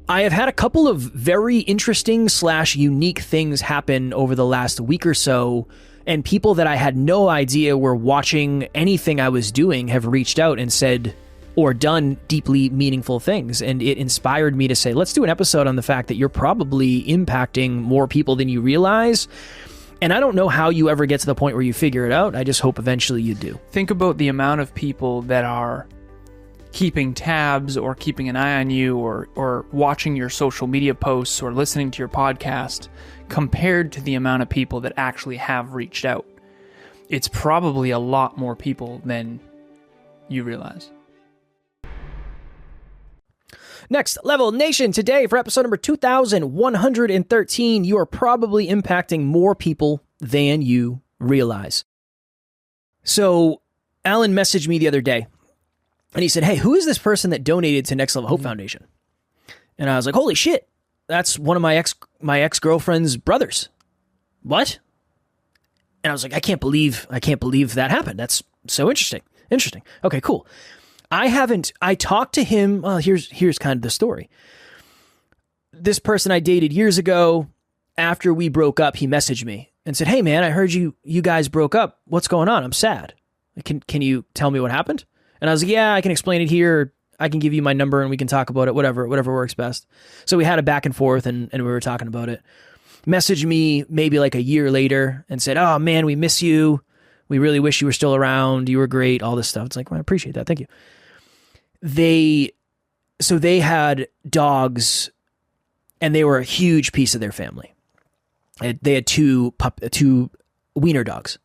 I have had a couple of very interesting / unique things happen over the last week or so, and people that I had no idea were watching anything I was doing have reached out and said or done deeply meaningful things. And it inspired me to say, let's do an episode on the fact that you're probably impacting more people than you realize. And I don't know how you ever get to the point where you figure it out. I just hope eventually you do. Think about the amount of people that are keeping tabs or keeping an eye on you or watching your social media posts or listening to your podcast compared to the amount of people that actually have reached out. It's probably a lot more people than you realize. Next Level Nation, today for episode number 2113, you are probably impacting more people than you realize. So Alan messaged me the other day and he said, hey, who is this person that donated to Next Level Hope Foundation? And I was like, holy shit, that's one of my ex-girlfriend's brothers. What? And I was like, I can't believe that happened. That's so interesting. Okay, cool. I talked to him. Well, here's kind of the story. This person I dated years ago, after we broke up, he messaged me and said, hey man, I heard you guys broke up. What's going on? I'm sad. Can you tell me what happened? And I was like, yeah, I can explain it here. I can give you my number and we can talk about it, whatever works best. So we had a back and forth and we were talking about it. Messaged me maybe like a year later and said, oh man, we miss you. We really wish you were still around. You were great. All this stuff. It's like, well, I appreciate that. Thank you. They had dogs and they were a huge piece of their family. They had two wiener dogs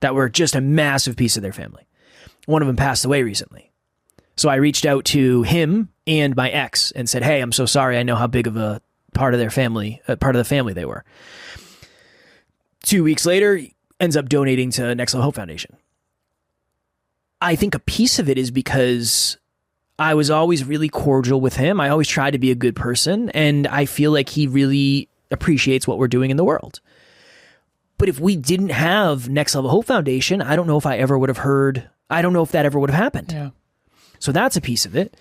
that were just a massive piece of their family. One of them passed away recently. So I reached out to him and my ex and said, hey, I'm so sorry. I know how big of a part of their family, part of the family they were. 2 weeks later, ends up donating to Next Level Hope Foundation. I think a piece of it is because I was always really cordial with him. I always tried to be a good person, and I feel like he really appreciates what we're doing in the world. But if we didn't have Next Level Hope Foundation, I don't know if that ever would have happened. Yeah. So that's a piece of it.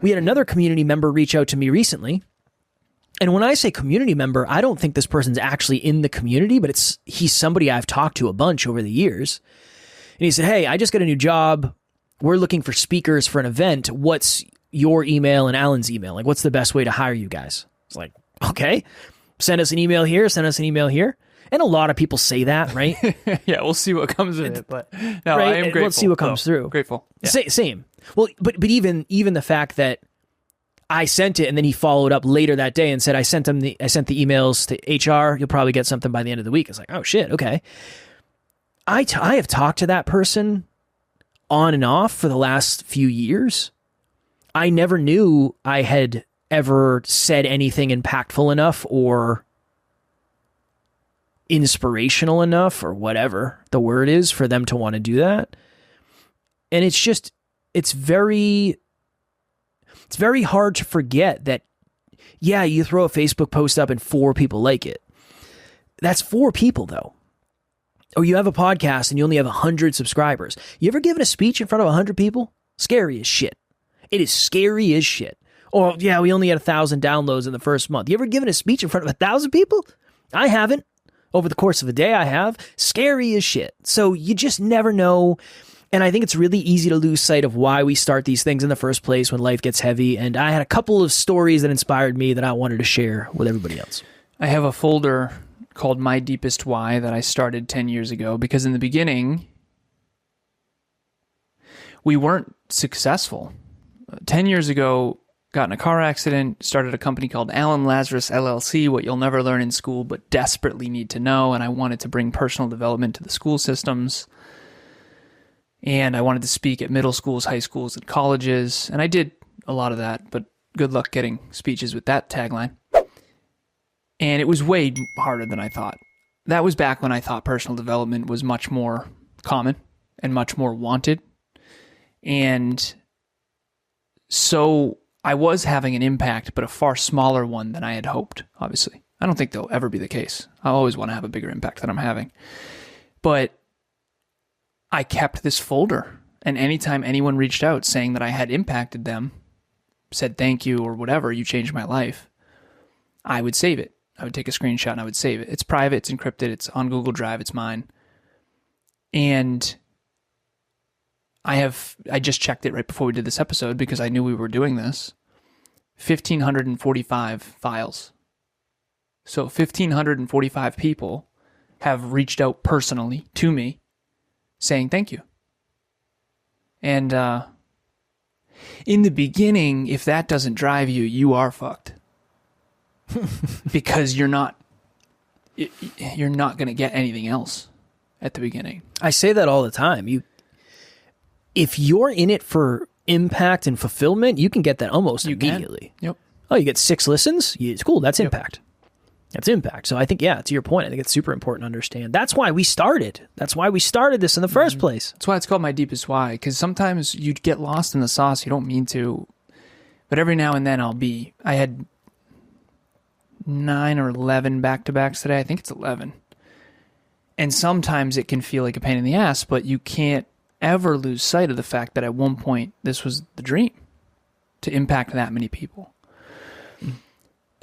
We had another community member reach out to me recently. And when I say community member, I don't think this person's actually in the community, but he's somebody I've talked to a bunch over the years. And he said, hey, I just got a new job. We're looking for speakers for an event. What's your email and Alan's email? Like, what's the best way to hire you guys? It's like, okay, send us an email here, send us an email here. And a lot of people say that, right? Yeah, we'll see what comes of it. But no, right? I am grateful. Let's see what comes through. Grateful. Yeah. Same. Well, but even the fact that I sent it and then he followed up later that day and said, I sent the emails to HR. You'll probably get something by the end of the week. It's like, oh shit, okay. I have talked to that person on and off for the last few years. I never knew I had ever said anything impactful enough or inspirational enough or whatever the word is for them to want to do that. And it's very hard to forget that, yeah, you throw a Facebook post up and 4 people like it. That's 4 people though. Or you have a podcast and you only have 100 subscribers. You ever given a speech in front of 100 people? Scary as shit. It is scary as shit. Or yeah, we only had 1,000 downloads in the first month. You ever given a speech in front of 1,000 people? I haven't. Over the course of a day, I have. Scary as shit. So you just never know. And I think it's really easy to lose sight of why we start these things in the first place when life gets heavy. And I had a couple of stories that inspired me that I wanted to share with everybody else. I have a folder called My Deepest Why that I started 10 years ago because in the beginning, we weren't successful. 10 years ago, got in a car accident, started a company called Lazaros LLC, what you'll never learn in school but desperately need to know, and I wanted to bring personal development to the school systems. And I wanted to speak at middle schools, high schools, and colleges, and I did a lot of that, but good luck getting speeches with that tagline. And it was way harder than I thought. That was back when I thought personal development was much more common and much more wanted. And so I was having an impact, but a far smaller one than I had hoped, obviously. I don't think that'll ever be the case. I always want to have a bigger impact than I'm having. But I kept this folder, and anytime anyone reached out saying that I had impacted them, said thank you or whatever, you changed my life, I would save it. I would take a screenshot and I would save it. It's private, it's encrypted, it's on Google Drive, it's mine. And I just checked it right before we did this episode because I knew we were doing this. 1,545 files. So 1,545 people have reached out personally to me saying thank you. And in the beginning, if that doesn't drive you, you are fucked. Because you're not going to get anything else at the beginning. I say that all the time. If you're in it for impact and fulfillment, you can get that almost immediately. Yep. Oh, you get 6 listens? It's cool. That's impact. That's impact. So I think, to your point, I think it's super important to understand. That's why we started. That's why we started this in the first place. That's why it's called My Deepest Why, because sometimes you get lost in the sauce. You don't mean to. But every now and then I had 9 or 11 back-to-backs today. I think it's 11. And sometimes it can feel like a pain in the ass, but you can't ever lose sight of the fact that at one point this was the dream, to impact that many people.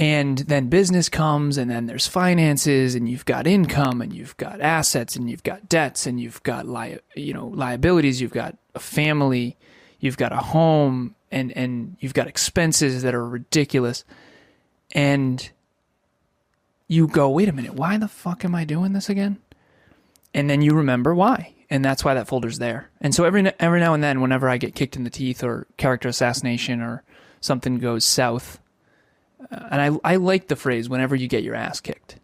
And then business comes, and then there's finances, and you've got income, and you've got assets, and you've got debts, and you've got liabilities, you've got a family, you've got a home, and you've got expenses that are ridiculous. And you go, wait a minute, why the fuck am I doing this again? And then you remember why. And that's why that folder's there. And so every now and then, whenever I get kicked in the teeth or character assassination or something goes south, and I like the phrase, whenever you get your ass kicked.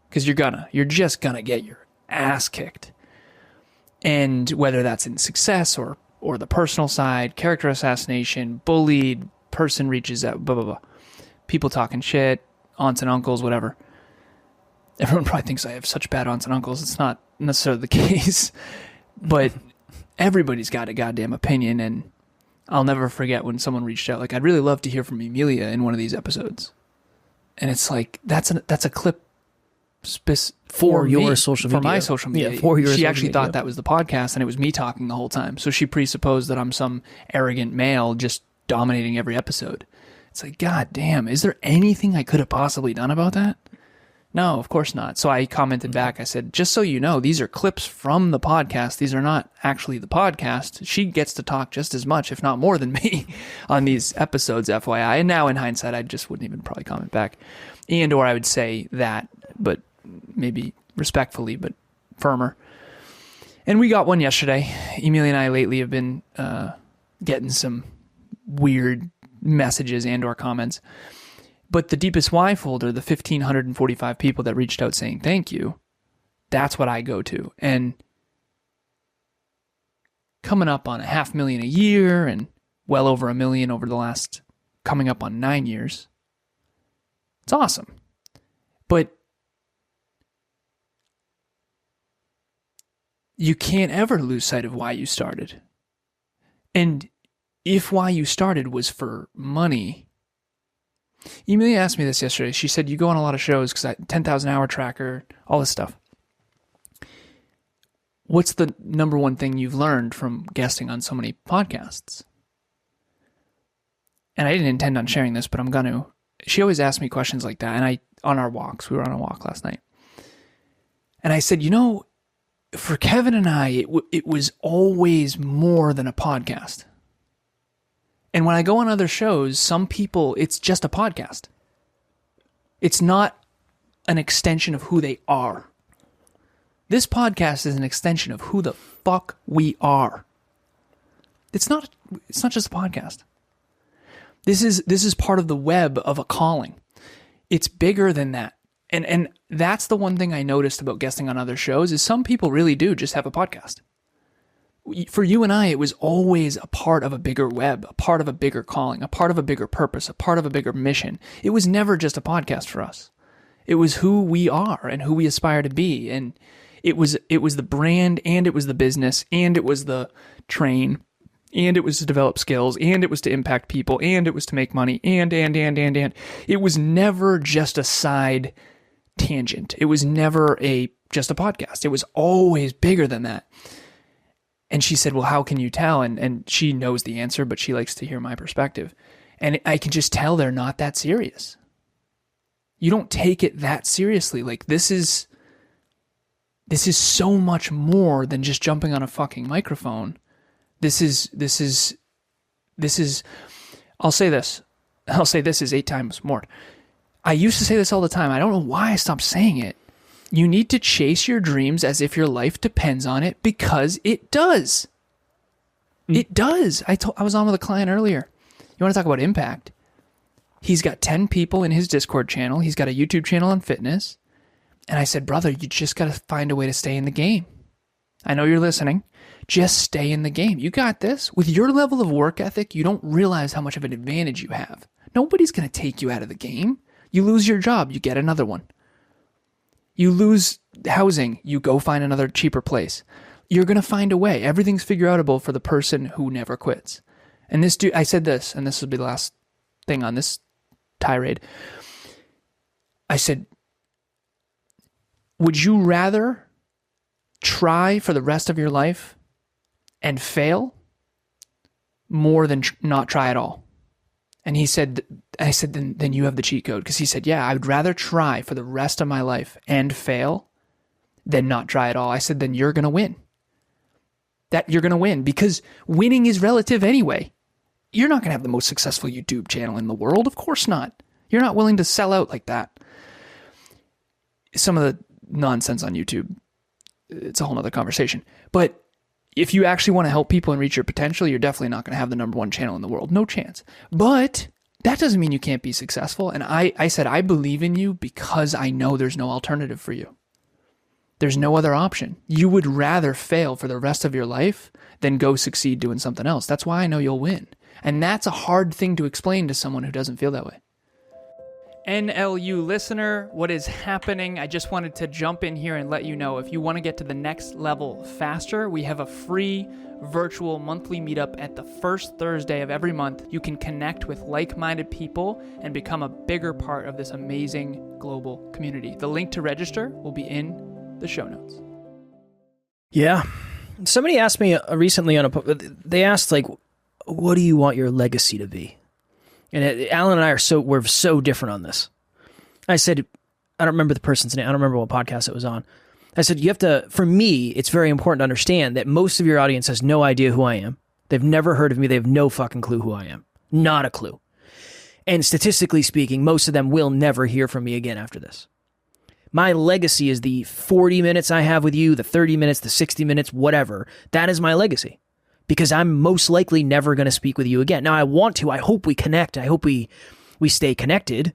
Because you're just gonna get your ass kicked. And whether that's in success or the personal side, character assassination, bullied, person reaches out, blah, blah, blah. People talking shit, aunts and uncles, whatever. Everyone probably thinks I have such bad aunts and uncles. It's not necessarily the case. But everybody's got a goddamn opinion, and I'll never forget when someone reached out, like, I'd really love to hear from Emilia in one of these episodes. And it's like, that's a clip for your me, social media. For my social media. Yeah, for your she social actually media. thought that was the podcast, and it was me talking the whole time. So she presupposed that I'm some arrogant male just dominating every episode. It's like, God damn, is there anything I could have possibly done about that? No, of course not. So I commented back. I said, just so you know, these are clips from the podcast. These are not actually the podcast. She gets to talk just as much, if not more than me, on these episodes, FYI. And now in hindsight, I just wouldn't even probably comment back. Or I would say that, but maybe respectfully, but firmer. And we got one yesterday. Emilia and I lately have been getting some weird messages and or comments. But the Deepest Why folder, the 1,545 people that reached out saying thank you, that's what I go to. And coming up on 500,000 a year and well over 1 million over the last, coming up on 9 years. It's awesome. But you can't ever lose sight of why you started. And if why you started was for money. Emilia asked me this yesterday. She said, you go on a lot of shows because I 10,000 hour tracker, all this stuff. What's the number one thing you've learned from guesting on so many podcasts? And I didn't intend on sharing this, but I'm going to. She always asks me questions like that. And on our walks, we were on a walk last night. And I said, for Kevin and I, it was always more than a podcast. And when I go on other shows, some people, it's just a podcast. It's not an extension of who they are. This podcast is an extension of who the fuck we are. It's not just a podcast. This is part of the web of a calling. It's bigger than that. And that's the one thing I noticed about guesting on other shows is some people really do just have a podcast. For you and I, it was always a part of a bigger web, a part of a bigger calling, a part of a bigger purpose, a part of a bigger mission. It was never just a podcast for us. It was who we are and who we aspire to be. And it was the brand, and it was the business, and it was the train, and it was to develop skills, and it was to impact people, and it was to make money, and. It was never just a side tangent. It was never just a podcast. It was always bigger than that. And she said, well, how can you tell? And she knows the answer, but she likes to hear my perspective. And I can just tell they're not that serious. You don't take it that seriously. Like this is so much more than just jumping on a fucking microphone. This is I'll say this is 8 times more. I used to say this all the time. I don't know why I stopped saying it. You need to chase your dreams as if your life depends on it, because it does. It does. I was on with a client earlier. You want to talk about impact? He's got 10 people in his Discord channel. He's got a YouTube channel on fitness. And I said, brother, you just got to find a way to stay in the game. I know you're listening. Just stay in the game. You got this. With your level of work ethic, you don't realize how much of an advantage you have. Nobody's going to take you out of the game. You lose your job, you get another one. You lose housing, you go find another cheaper place. You're going to find a way. Everything's figure outable for the person who never quits. And this dude, I said this, and this will be the last thing on this tirade. I said, would you rather try for the rest of your life and fail more than not try at all? And he said, I said, then you have the cheat code. Because he said, yeah, I would rather try for the rest of my life and fail than not try at all. I said, then you're going to win. That you're going to win, because winning is relative anyway. You're not going to have the most successful YouTube channel in the world. Of course not. You're not willing to sell out like that. Some of the nonsense on YouTube, it's a whole nother conversation. But if you actually want to help people and reach your potential, you're definitely not going to have the number one channel in the world. No chance. But that doesn't mean you can't be successful. And I said, I believe in you because I know there's no alternative for you. There's no other option. You would rather fail for the rest of your life than go succeed doing something else. That's why I know you'll win. And that's a hard thing to explain to someone who doesn't feel that way. NLU listener, what is happening? I just wanted to jump in here and let you know, if you want to get to the next level faster, we have a free virtual monthly meetup at the first Thursday of every month. You can connect with like-minded people and become a bigger part of this amazing global community. The link to register will be in the show notes. Yeah. Somebody asked me recently they asked, like, what do you want your legacy to be? And Alan and I we're so different on this. I said, I don't remember the person's name. I don't remember what podcast it was on. I said, for me, it's very important to understand that most of your audience has no idea who I am. They've never heard of me. They have no fucking clue who I am. Not a clue. And statistically speaking, most of them will never hear from me again after this. My legacy is the 40 minutes I have with you, the 30 minutes, the 60 minutes, whatever. That is my legacy. Because I'm most likely never going to speak with you again. Now, I want to. I hope we connect. I hope we stay connected.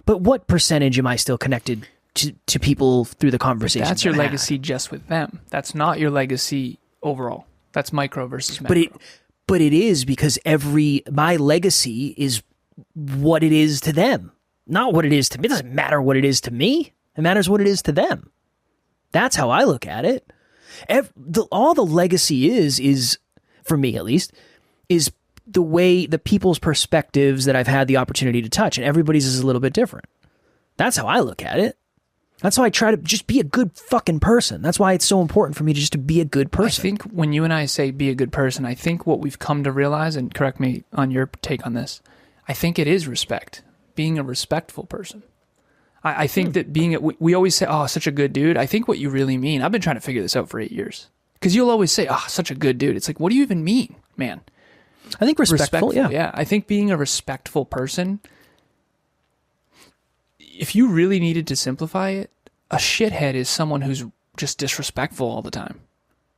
But what percentage am I still connected to people through the conversation? That's your legacy just with them. That's not your legacy overall. That's micro versus macro. But it is, because my legacy is what it is to them, not what it is to me. It doesn't matter what it is to me. It matters what it is to them. That's how I look at it. All the legacy is, for me at least, is the way the people's perspectives that I've had the opportunity to touch, and everybody's is a little bit different. That's how I look at it. That's why I try to just be a good fucking person. That's why it's so important for me to be a good person. I think when you and I say be a good person, I think what we've come to realize, and correct me on your take on this, I think it is respect. Being a respectful person. I think that we always say, oh, such a good dude. I think what you really mean, I've been trying to figure this out for 8 years. Because you'll always say, oh, such a good dude. It's like, what do you even mean, man? I think respectful, yeah. Yeah, I think being a respectful person, if you really needed to simplify it, a shithead is someone who's just disrespectful all the time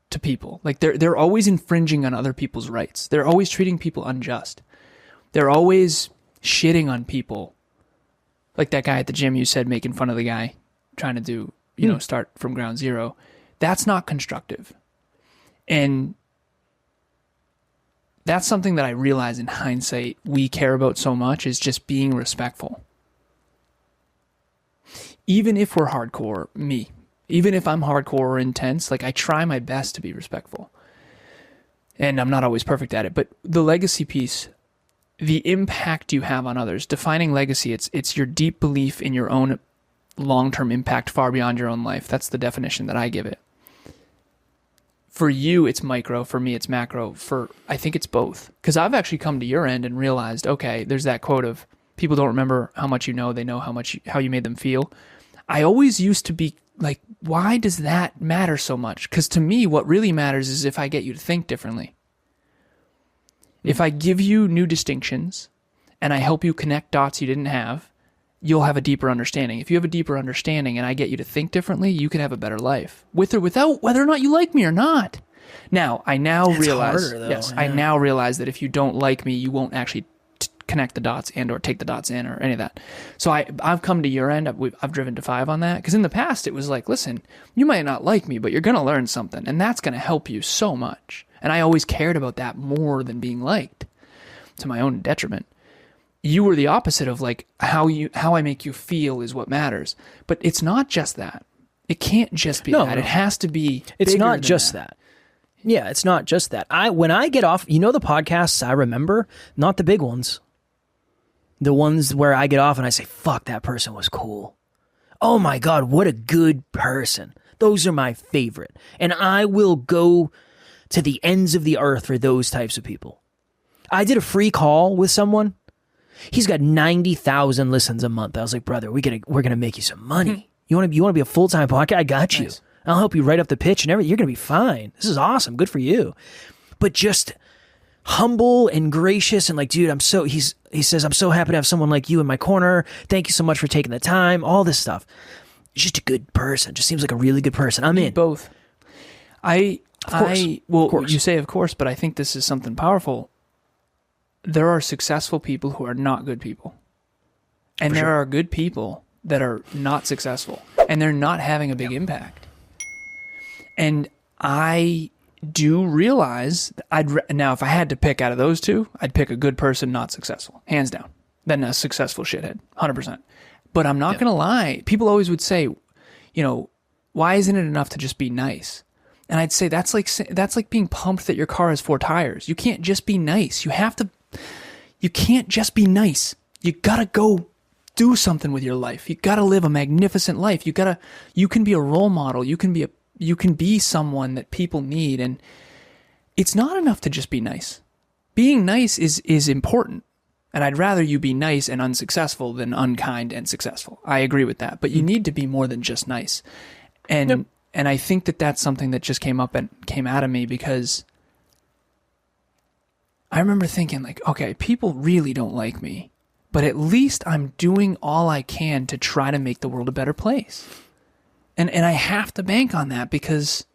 to people. Like, they're always infringing on other people's rights. They're always treating people unjust. They're always shitting on people. Like that guy at the gym you said, making fun of the guy trying to do, start from ground zero. That's not constructive. And that's something that I realize in hindsight we care about so much, is just being respectful. Even if we're hardcore, even if I'm hardcore or intense, like I try my best to be respectful. And I'm not always perfect at it, but the legacy piece, the impact you have on others, defining legacy, it's your deep belief in your own long-term impact far beyond your own life. That's the definition that I give it. For you, it's micro. For me, it's macro. I think it's both. Because I've actually come to your end and realized, okay, there's that quote of people don't remember how much you know, they know how you made them feel. I always used to be like, why does that matter so much? Because to me, what really matters is if I get you to think differently. If I give you new distinctions and I help you connect dots you didn't have, you'll have a deeper understanding. If you have a deeper understanding and I get you to think differently, you can have a better life, with or without, whether or not you like me or not. Now, I now realize, I now realize that if you don't like me, you won't actually connect the dots and or take the dots in or any of that. So I've come to your end. I've driven to 5 on that, because in the past it was like, listen, you might not like me, but you're going to learn something, and that's going to help you so much. And I always cared about that more than being liked, to my own detriment. You were the opposite of like how I make you feel is what matters. But it's not just that. It can't just be that. It has to be. It's not just that. Yeah, it's not just that. When I get off, the podcasts I remember, not the big ones. The ones where I get off and I say, fuck, that person was cool. Oh my God, what a good person. Those are my favorite. And I will go to the ends of the earth for those types of people. I did a free call with someone. He's got 90,000 listens a month. I was like, brother, we're gonna make you some money. You want to be a full-time podcast? I got you. Nice. I'll help you write up the pitch and everything. You're gonna be fine. This is awesome. Good for you. But just humble and gracious and like, dude, he says, I'm so happy to have someone like you in my corner. Thank you so much for taking the time. All this stuff. Just a good person. Just seems like a really good person. I'm in. Both. Of course. You say of course, but I think this is something powerful. There are successful people who are not good people. And there are good people that are not successful. And they're not having a big impact. And I do realize now if I had to pick out of those two, I'd pick a good person, not successful, hands down, than a successful shithead, 100%. But I'm not going to lie. People always would say, why isn't it enough to just be nice? And I'd say that's like being pumped that your car has 4 tires. You can't just be nice. You can't just be nice. You got to go do something with your life. You got to live a magnificent life. You can be a role model. You can be someone that people need, and it's not enough to just be nice. Being nice is important, and I'd rather you be nice and unsuccessful than unkind and successful. I agree with that, but you need to be more than just nice. And I think that that's something that just came out of me, because I remember thinking like, okay, people really don't like me, but at least I'm doing all I can to try to make the world a better place. And I have to bank on that, because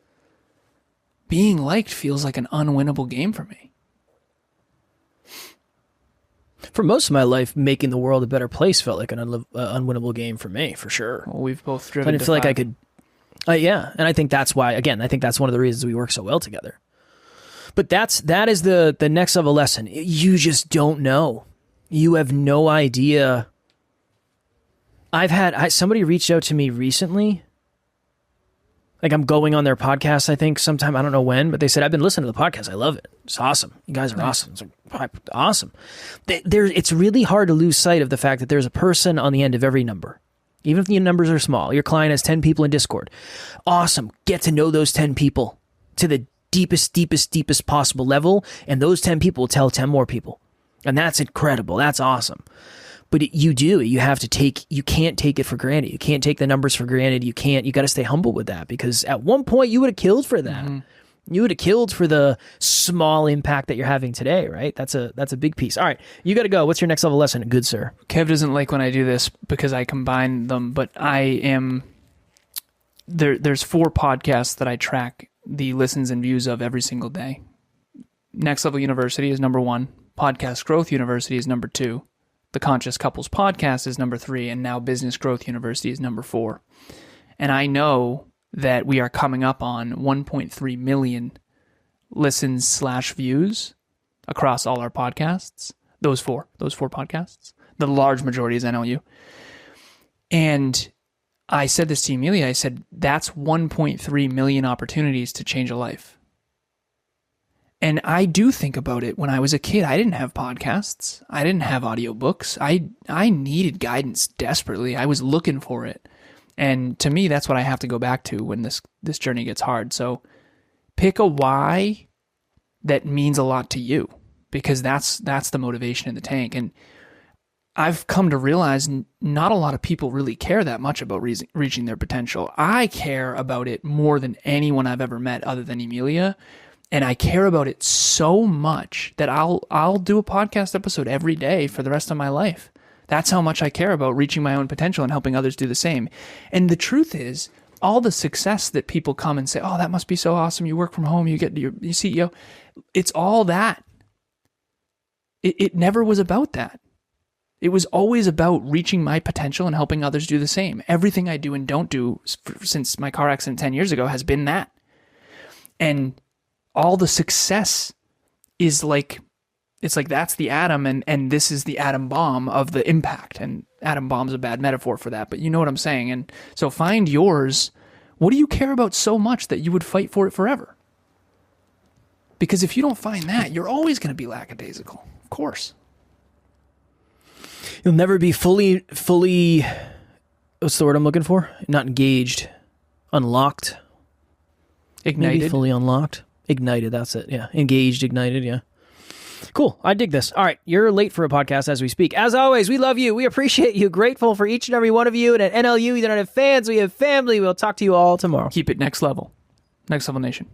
being liked feels like an unwinnable game for me. For most of my life, making the world a better place felt like an unwinnable game for me, for sure. Well, we've both driven. I didn't feel like I could. And I think that's why. Again, I think that's one of the reasons we work so well together. But that is the next level lesson. You just don't know. You have no idea. Somebody reached out to me recently. Like, I'm going on their podcast, I think, sometime. I don't know when, but they said, I've been listening to the podcast. I love it. It's awesome. You guys are awesome. It's like, awesome. It's really hard to lose sight of the fact that there's a person on the end of every number. Even if the numbers are small. Your client has 10 people in Discord. Awesome. Get to know those 10 people to the deepest possible level, and those 10 people will tell 10 more people. And that's incredible. That's awesome. But you can't take it for granted. You can't take the numbers for granted. You got to stay humble with that, because at one point you would have killed for that. Mm-hmm. You would have killed for the small impact that you're having today, right? That's a big piece. All right, you got to go. What's your next level lesson? Good sir. Kev doesn't like when I do this because I combine them, but I am there's 4 podcasts that I track the listens and views of every single day. Next Level University is number 1. Podcast Growth University is number 2. The Conscious Couples Podcast is number 3, and now Business Growth University is number 4. And I know that we are coming up on 1.3 million listens/views across all our podcasts. Those four podcasts. The large majority is NLU. And I said this to Amelia. I said, that's 1.3 million opportunities to change a life. And I do think about it. When I was a kid, I didn't have podcasts. I didn't have audiobooks. I needed guidance desperately. I was looking for it. And to me, that's what I have to go back to when this journey gets hard. So pick a why that means a lot to you, because that's the motivation in the tank. And I've come to realize not a lot of people really care that much about reaching their potential. I care about it more than anyone I've ever met other than Emilia. And I care about it so much that I'll do a podcast episode every day for the rest of my life. That's how much I care about reaching my own potential and helping others do the same. And the truth is, all the success that people come and say, oh, that must be so awesome. You work from home, you get your CEO. It's all that. It never was about that. It was always about reaching my potential and helping others do the same. Everything I do and don't do since my car accident 10 years ago has been that. And all the success is like, it's like that's the atom and this is the atom bomb of the impact. And atom bomb's a bad metaphor for that, but you know what I'm saying. And so find yours. What do you care about so much that you would fight for it forever? Because if you don't find that, you're always going to be lackadaisical. Of course. You'll never be fully, what's the word I'm looking for? Not engaged. Unlocked. Ignited. Maybe fully unlocked. Ignited, that's it. Yeah. Engaged, ignited, yeah. Cool. I dig this. All right. You're late for a podcast as we speak. As always, we love you. We appreciate you. Grateful for each and every one of you. And at NLU, you don't have fans, we have family. We'll talk to you all tomorrow. Keep it next level. Next Level Nation.